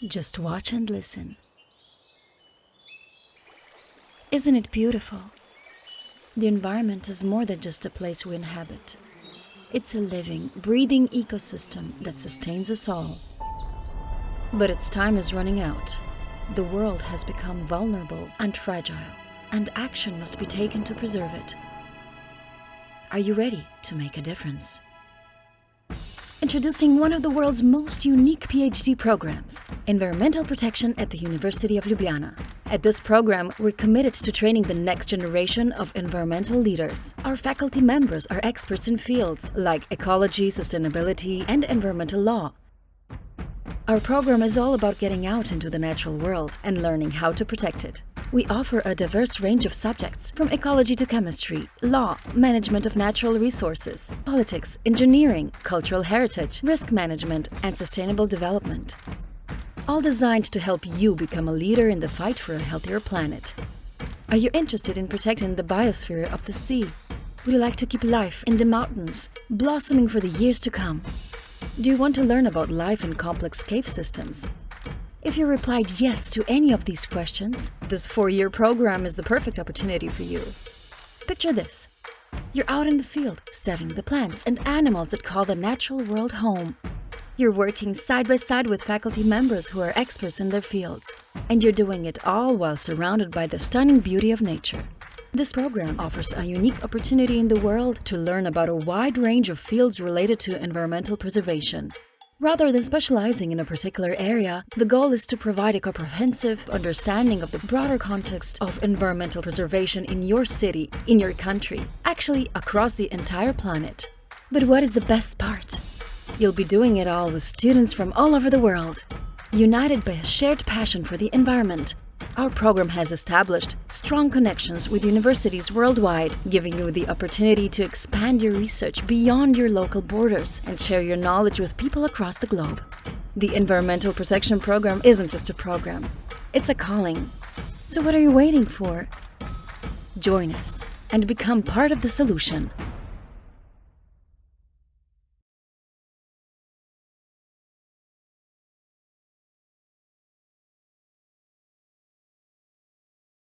Just watch and listen. Isn't it beautiful? The environment is more than just a place we inhabit. It's a living, breathing ecosystem that sustains us all. But its time is running out. The world has become vulnerable and fragile, and action must be taken to preserve it. Are you ready to make a difference? Introducing one of the world's most unique PhD programs, Environmental Protection at the University of Ljubljana. At this program, we're committed to training the next generation of environmental leaders. Our faculty members are experts in fields like ecology, sustainability, and environmental law. Our program is all about getting out into the natural world and learning how to protect it. We offer a diverse range of subjects, from ecology to chemistry, law, management of natural resources, politics, engineering, cultural heritage, risk management, and sustainable development. All designed to help you become a leader in the fight for a healthier planet. Are you interested in protecting the biosphere of the sea? Would you like to keep life in the mountains, blossoming for the years to come? Do you want to learn about life in complex cave systems? If you replied yes to any of these questions, this 4-year program is the perfect opportunity for you. Picture this. You're out in the field, studying the plants and animals that call the natural world home. You're working side by side with faculty members who are experts in their fields, and you're doing it all while surrounded by the stunning beauty of nature. This program offers a unique opportunity in the world to learn about a wide range of fields related to environmental preservation. Rather than specializing in a particular area, the goal is to provide a comprehensive understanding of the broader context of environmental preservation in your city, in your country, actually across the entire planet. But what is the best part? You'll be doing it all with students from all over the world. United by a shared passion for the environment, our program has established strong connections with universities worldwide, giving you the opportunity to expand your research beyond your local borders and share your knowledge with people across the globe. The Environmental Protection Program isn't just a program, it's a calling. So what are you waiting for? Join us and become part of the solution.